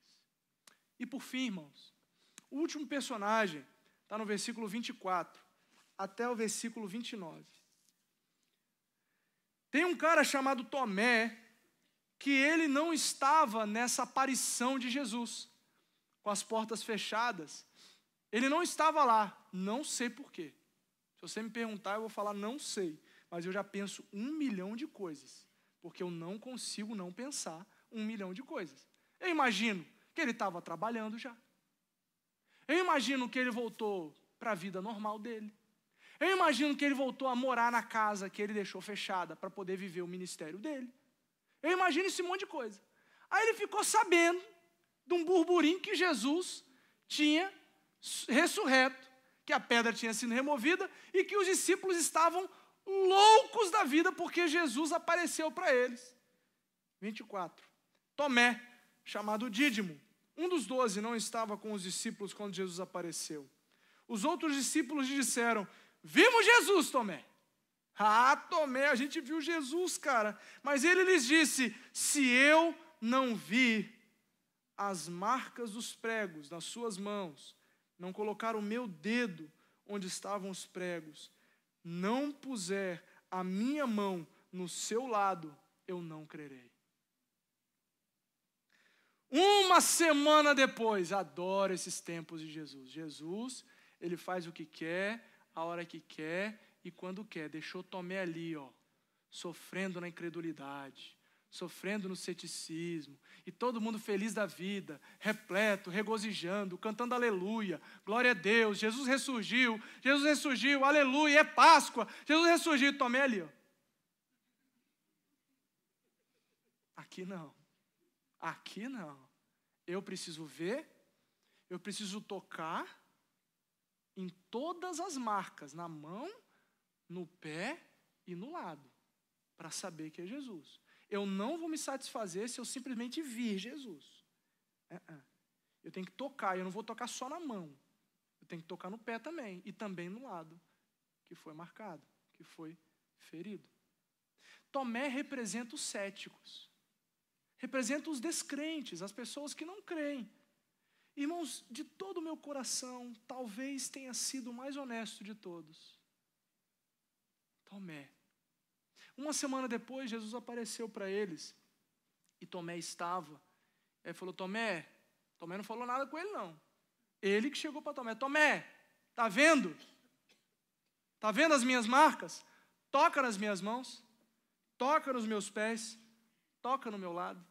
C: E por fim, irmãos, o último personagem está no versículo 24 até o versículo 29. Tem um cara chamado Tomé, que ele não estava nessa aparição de Jesus, com as portas fechadas. Ele não estava lá, não sei por quê. Se você me perguntar, eu vou falar não sei, mas eu já penso 1 milhão de coisas, porque eu não consigo não pensar 1 milhão de coisas. Eu imagino que ele estava trabalhando já. Eu imagino que ele voltou para a vida normal dele. Eu imagino que ele voltou a morar na casa que ele deixou fechada para poder viver o ministério dele. Eu imagino esse monte de coisa. Aí ele ficou sabendo de um burburinho que Jesus tinha ressurreto, que a pedra tinha sido removida e que os discípulos estavam loucos da vida porque Jesus apareceu para eles. 24. Tomé, chamado Dídimo, um dos 12, não estava com os discípulos quando Jesus apareceu. Os outros discípulos lhe disseram, vimos Jesus, Tomé. Ah, Tomé, a gente viu Jesus, cara. Mas ele lhes disse, se eu não vi as marcas dos pregos nas suas mãos, não colocar o meu dedo onde estavam os pregos, não puser a minha mão no seu lado, eu não crerei. Uma semana depois, adoro esses tempos de Jesus. Jesus, ele faz o que quer, a hora que quer e quando quer. Deixou Tomé ali, sofrendo na incredulidade, sofrendo no ceticismo, e todo mundo feliz da vida, repleto, regozijando, cantando aleluia, glória a Deus, Jesus ressurgiu, aleluia, é Páscoa, Jesus ressurgiu, Tomé ali, Aqui não, eu preciso ver, eu preciso tocar em todas as marcas, na mão, no pé e no lado, para saber que é Jesus. Eu não vou me satisfazer se eu simplesmente vir Jesus. Eu tenho que tocar, eu não vou tocar só na mão. Eu tenho que tocar no pé também, e também no lado, que foi marcado, que foi ferido. Tomé representa os céticos, representa os descrentes, as pessoas que não creem. Irmãos, de todo o meu coração, talvez tenha sido o mais honesto de todos. Tomé. Uma semana depois, Jesus apareceu para eles, e Tomé estava. Ele falou, Tomé não falou nada com ele não. Ele que chegou para Tomé, Tomé, tá vendo? Tá vendo as minhas marcas? Toca nas minhas mãos, toca nos meus pés, toca no meu lado.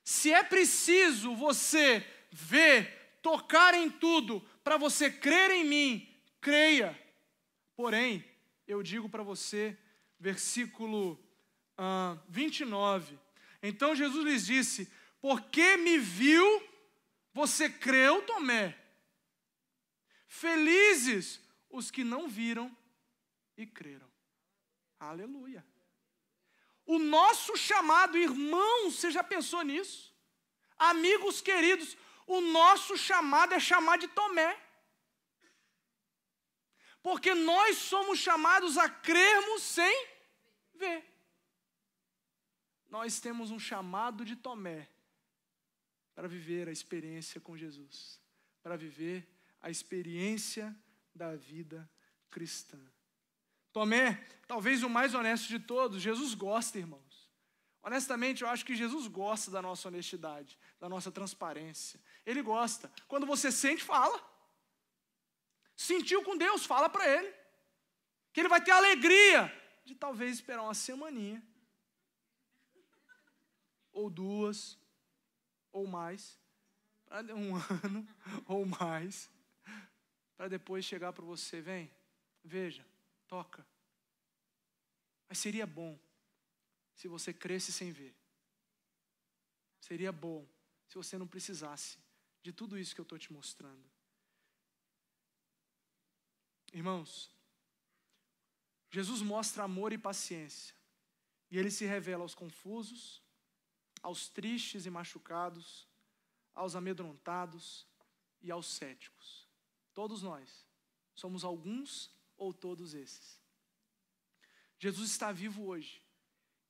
C: Se é preciso você ver, tocar em tudo, para você crer em mim, creia. Porém, eu digo para você, versículo 29. Então Jesus lhes disse, porque me viu, você creu, Tomé? Felizes os que não viram e creram. Aleluia. O nosso chamado, irmãos, você já pensou nisso? Amigos queridos, o nosso chamado é chamar de Tomé. Porque nós somos chamados a crermos sem ver. Nós temos um chamado de Tomé para viver a experiência com Jesus, para viver a experiência da vida cristã. Tomé, talvez o mais honesto de todos, Jesus gosta, irmãos. Honestamente, eu acho que Jesus gosta da nossa honestidade, da nossa transparência. Ele gosta. Quando você sente, fala. Sentiu com Deus, fala para Ele. Que Ele vai ter alegria de talvez esperar uma semaninha, ou 2, ou mais, um ano, ou mais, para depois chegar para você, vem, veja, toca. Mas seria bom se você cresce sem ver. Seria bom se você não precisasse de tudo isso que eu estou te mostrando. Irmãos, Jesus mostra amor e paciência. E Ele se revela aos confusos, aos tristes e machucados, aos amedrontados e aos céticos. Todos nós somos alguns ou todos esses. Jesus está vivo hoje.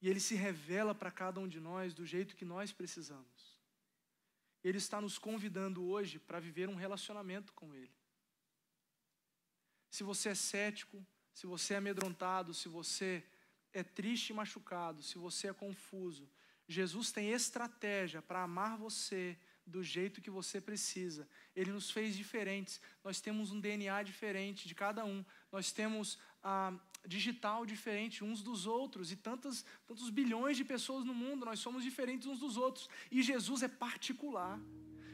C: E Ele se revela para cada um de nós do jeito que nós precisamos. Ele está nos convidando hoje para viver um relacionamento com Ele. Se você é cético, se você é amedrontado, se você é triste e machucado, se você é confuso, Jesus tem estratégia para amar você do jeito que você precisa. Ele nos fez diferentes. Nós temos um DNA diferente de cada um. Nós temos digital diferente uns dos outros, e tantos bilhões de pessoas no mundo, nós somos diferentes uns dos outros, e Jesus é particular.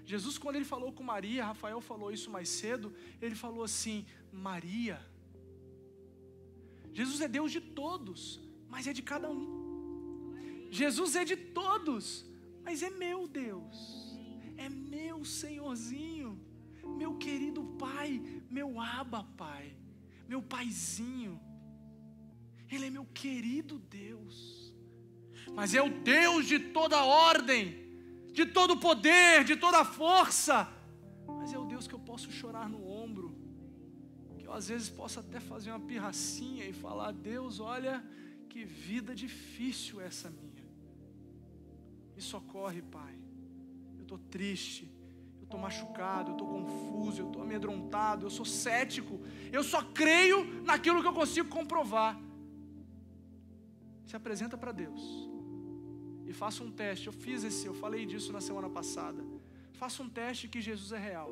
C: Jesus, quando Ele falou com Maria, Rafael falou isso mais cedo, Ele falou assim, Maria. Jesus é Deus de todos, mas é de cada um. Jesus é de todos, mas é meu Deus, é meu Senhorzinho, meu querido Pai, meu Abba Pai, meu Paizinho. Ele é meu querido Deus, mas é o Deus de toda ordem, de todo poder, de toda força, mas é o Deus que eu posso chorar no ombro, que eu às vezes posso até fazer uma pirracinha e falar, Deus, olha que vida difícil essa minha, me socorre, Pai, eu estou triste, eu estou machucado, eu estou confuso, eu estou amedrontado, eu sou cético, eu só creio naquilo que eu consigo comprovar. Se apresenta para Deus e faça um teste. Eu falei disso na semana passada. Faça um teste que Jesus é real.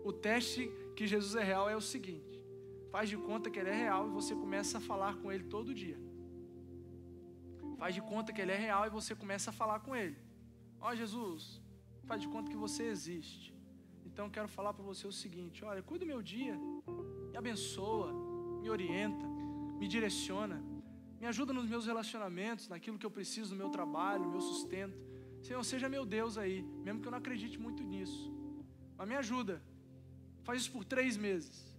C: O teste que Jesus é real é o seguinte: faz de conta que Ele é real e você começa a falar com Ele todo dia. Faz de conta que Ele é real e você começa a falar com Ele. Ó Jesus, faz de conta que você existe. Então eu quero falar para você o seguinte: olha, cuida do meu dia, me abençoa, me orienta, me direciona. Me ajuda nos meus relacionamentos, naquilo que eu preciso, no meu trabalho, no meu sustento. Senhor, seja meu Deus aí, mesmo que eu não acredite muito nisso. Mas me ajuda. Faz isso por 3 meses.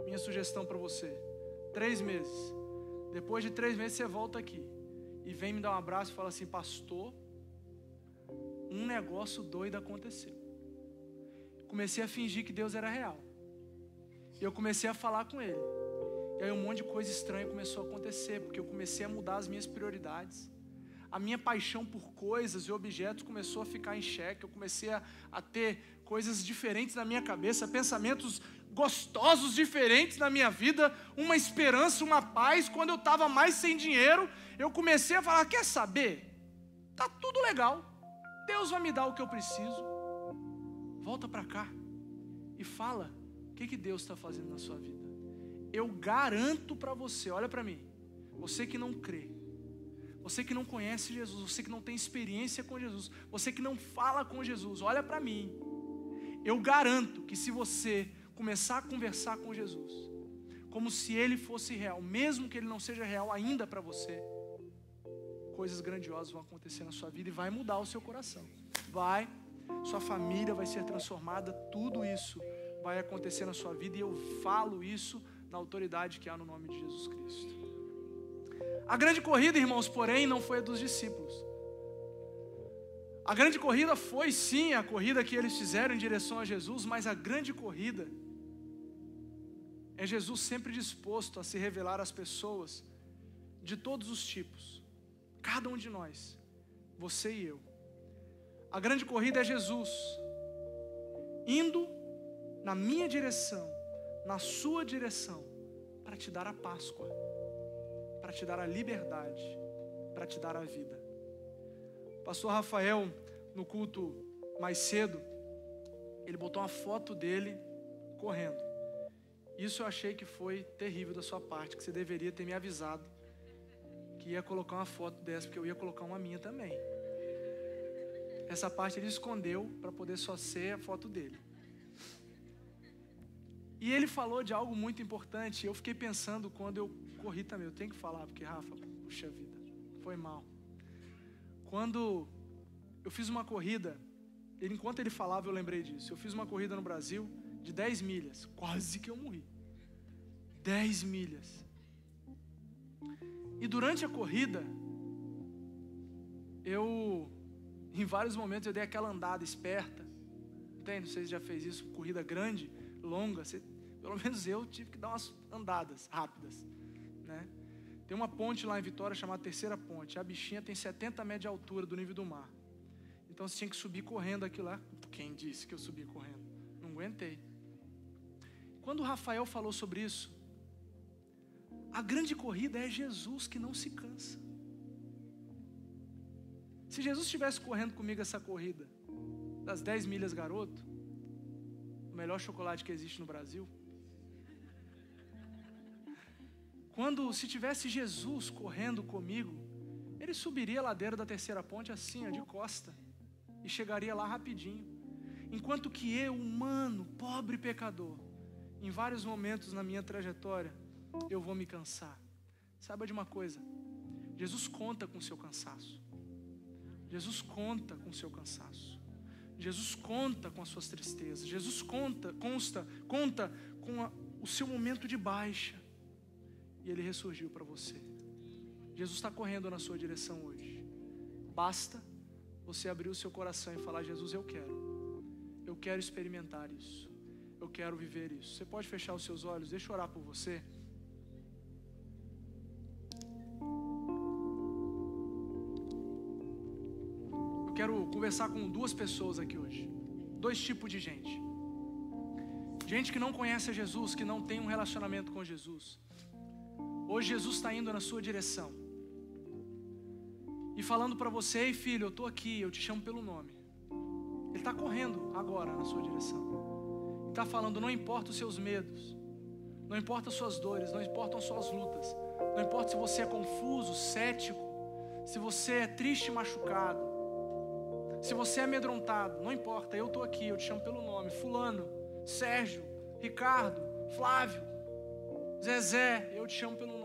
C: Minha sugestão para você. 3 meses. Depois de 3 meses você volta aqui. E vem me dar um abraço e fala assim, pastor, um negócio doido aconteceu. Comecei a fingir que Deus era real. E eu comecei a falar com Ele. E aí um monte de coisa estranha começou a acontecer, porque eu comecei a mudar as minhas prioridades. A minha paixão por coisas e objetos começou a ficar em xeque. Eu comecei a ter coisas diferentes na minha cabeça, pensamentos gostosos diferentes na minha vida, uma esperança, uma paz. Quando eu estava mais sem dinheiro, eu comecei a falar, quer saber? Tá tudo legal. Deus vai me dar o que eu preciso. Volta para cá e fala o que Deus está fazendo na sua vida. Eu garanto para você, olha para mim, você que não crê, você que não conhece Jesus, você que não tem experiência com Jesus, você que não fala com Jesus, olha para mim, eu garanto que se você começar a conversar com Jesus, como se Ele fosse real, mesmo que Ele não seja real ainda para você, coisas grandiosas vão acontecer na sua vida e vai mudar o seu coração, sua família vai ser transformada, tudo isso vai acontecer na sua vida e eu falo isso na autoridade que há no nome de Jesus Cristo. A grande corrida, irmãos, porém, não foi a dos discípulos. A grande corrida foi sim a corrida que eles fizeram em direção a Jesus, mas a grande corrida é Jesus sempre disposto a se revelar às pessoas de todos os tipos, cada um de nós, você e eu. A grande corrida é Jesus indo na minha direção, na sua direção, para para te dar a Páscoa, para te dar a liberdade, para te dar a vida. O pastor Rafael, no culto mais cedo, ele botou uma foto dele correndo. Isso eu achei que foi terrível da sua parte, que você deveria ter me avisado que ia colocar uma foto dessa, porque eu ia colocar uma minha também. Essa parte ele escondeu para poder só ser a foto dele. E ele falou de algo muito importante. Eu fiquei pensando quando eu corri também. Eu tenho que falar, porque Rafa, puxa vida, foi mal. Quando eu fiz uma corrida, enquanto ele falava eu lembrei disso. Eu fiz uma corrida no Brasil de 10 milhas. Quase que eu morri. 10 milhas. E durante a corrida, em vários momentos eu dei aquela andada esperta. Não sei se já fez isso, corrida grande, longa. Pelo menos eu tive que dar umas andadas rápidas, né? Tem uma ponte lá em Vitória chamada Terceira Ponte. A bichinha tem 70 metros de altura do nível do mar. Então você tinha que subir correndo aquilo lá. Quem disse que eu subi correndo? Não aguentei. Quando o Rafael falou sobre isso, a grande corrida é Jesus que não se cansa. Se Jesus estivesse correndo comigo essa corrida das 10 milhas garoto, o melhor chocolate que existe no Brasil, se tivesse Jesus correndo comigo, ele subiria a ladeira da Terceira Ponte assim, de costa, e chegaria lá rapidinho. Enquanto que eu, humano, pobre pecador, em vários momentos na minha trajetória, eu vou me cansar. Saiba de uma coisa, Jesus conta com o seu cansaço. Jesus conta com o seu cansaço. Jesus conta com as suas tristezas. Jesus conta com o seu momento de baixa. E Ele ressurgiu para você. Jesus está correndo na sua direção hoje. Basta você abrir o seu coração e falar: Jesus, eu quero experimentar isso. Eu quero viver isso. Você pode fechar os seus olhos, deixa eu orar por você. Eu quero conversar com duas pessoas aqui hoje. Dois tipos de gente. Gente que não conhece a Jesus, que não tem um relacionamento com Jesus. Hoje Jesus está indo na sua direção e falando para você: ei filho, eu estou aqui, eu te chamo pelo nome. Ele está correndo agora na sua direção. Ele está falando: não importa os seus medos, não importa as suas dores, não importam as suas lutas, não importa se você é confuso, cético, se você é triste e machucado, se você é amedrontado, não importa, eu estou aqui, eu te chamo pelo nome. Fulano, Sérgio, Ricardo, Flávio, Zezé, eu te chamo pelo nome.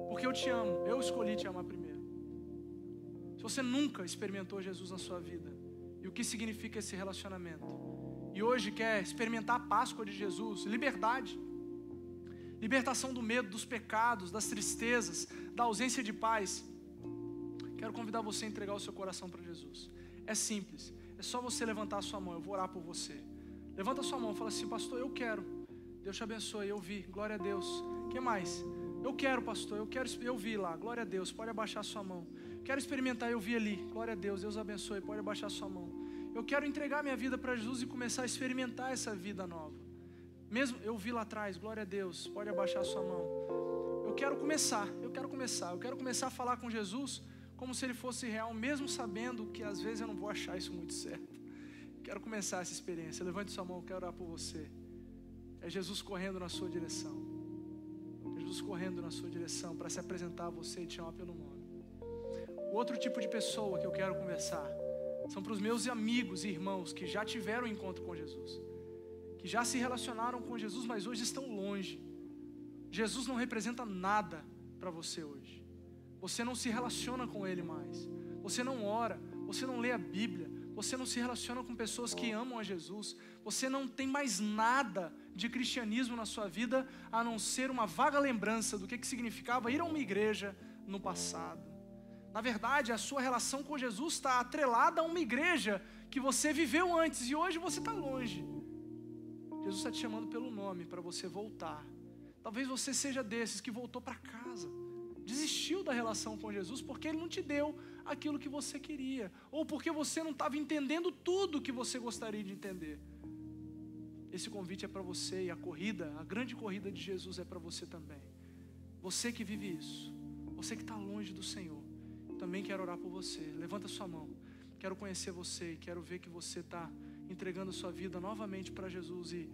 C: Porque eu te amo, eu escolhi te amar primeiro. Se você nunca experimentou Jesus na sua vida, e o que significa esse relacionamento, e hoje quer experimentar a Páscoa de Jesus, liberdade, libertação do medo, dos pecados, das tristezas, da ausência de paz, quero convidar você a entregar o seu coração para Jesus. É simples, é só você levantar a sua mão, eu vou orar por você. Levanta a sua mão, fala assim: pastor, eu quero. Deus te abençoe, eu vi, glória a Deus. O que mais? Eu quero, pastor, eu vi lá, glória a Deus, pode abaixar a sua mão. Quero experimentar, eu vi ali, glória a Deus, Deus abençoe, pode abaixar a sua mão. Eu quero entregar minha vida para Jesus e começar a experimentar essa vida nova. Mesmo, eu vi lá atrás, glória a Deus, pode abaixar a sua mão. Eu quero começar a falar com Jesus como se Ele fosse real, mesmo sabendo que às vezes eu não vou achar isso muito certo. Quero começar essa experiência. Levante sua mão, eu quero orar por você. É Jesus correndo na sua direção. Jesus correndo na sua direção para se apresentar a você e te chamar pelo nome. O outro tipo de pessoa que eu quero conversar são para os meus amigos e irmãos que já tiveram um encontro com Jesus, que já se relacionaram com Jesus, mas hoje estão longe. Jesus não representa nada para você hoje. Você não se relaciona com Ele mais. Você não ora, você não lê a Bíblia, você não se relaciona com pessoas que amam a Jesus. Você não tem mais nada de cristianismo na sua vida, a não ser uma vaga lembrança do que significava ir a uma igreja no passado. Na verdade, a sua relação com Jesus está atrelada a uma igreja que você viveu antes e hoje você está longe. Jesus está te chamando pelo nome para você voltar. Talvez você seja desses que voltou para casa, desistiu da relação com Jesus porque Ele não te deu aquilo que você queria, ou porque você não estava entendendo tudo que você gostaria de entender. esse convite é para você, e a grande corrida de Jesus é para você também. Você que vive isso, você que está longe do Senhor, também quero orar por você. Levanta sua mão. Quero conhecer você e quero ver que você está entregando a sua vida novamente para Jesus e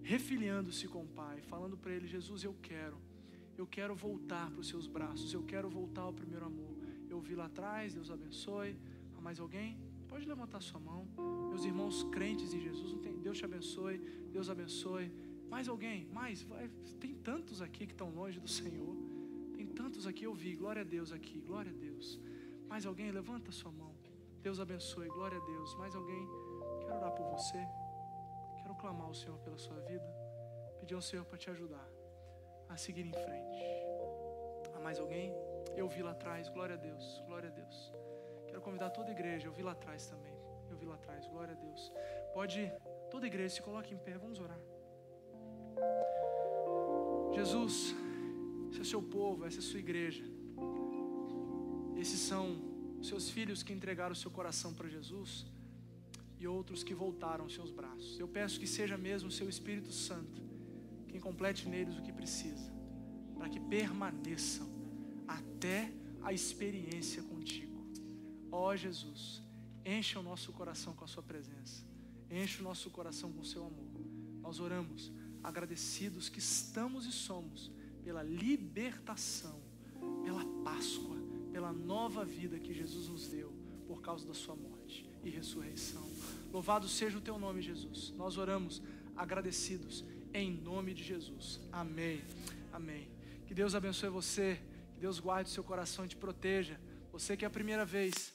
C: refiliando-se com o Pai, falando para Ele: Jesus, eu quero voltar para os seus braços, eu quero voltar ao primeiro amor. Eu vi lá atrás, Deus abençoe. Há mais alguém? Pode levantar sua mão. Meus irmãos crentes em Jesus, Deus te abençoe, Deus abençoe. Mais alguém? Tem tantos aqui que estão longe do Senhor. Tem tantos aqui, eu vi, glória a Deus aqui, glória a Deus. Mais alguém? Levanta sua mão. Deus abençoe, glória a Deus. Mais alguém? Quero orar por você. Quero clamar ao Senhor pela sua vida. Pedir ao Senhor para te ajudar a seguir em frente. Há mais alguém? Eu vi lá atrás, glória a Deus, glória a Deus. Quero convidar toda a igreja, eu vi lá atrás também. Eu vi lá atrás, glória a Deus. Pode, toda a igreja, se coloque em pé, vamos orar. Jesus, esse é o seu povo, essa é a sua igreja. Esses são seus filhos que entregaram o seu coração para Jesus e outros que voltaram aos seus braços. Eu peço que seja mesmo o seu Espírito Santo quem complete neles o que precisa, para que permaneçam até a experiência contigo. Ó Jesus, encha o nosso coração com a sua presença, enche o nosso coração com o seu amor. Nós oramos agradecidos que estamos e somos pela libertação, pela Páscoa, pela nova vida que Jesus nos deu por causa da sua morte e ressurreição. Louvado seja o teu nome, Jesus. Nós oramos agradecidos em nome de Jesus. Amém. Amém. Que Deus abençoe você, que Deus guarde o seu coração e te proteja. Você que é a primeira vez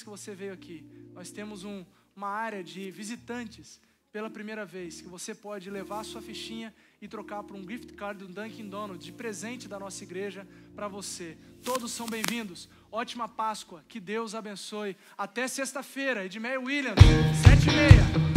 C: que você veio aqui, nós temos uma área de visitantes pela primeira vez, que você pode levar a sua fichinha e trocar por um gift card do Dunkin' Donuts de presente da nossa igreja para você. Todos são bem-vindos. Ótima Páscoa. Que Deus abençoe. Até sexta-feira. Edmeia Williams, 7h30.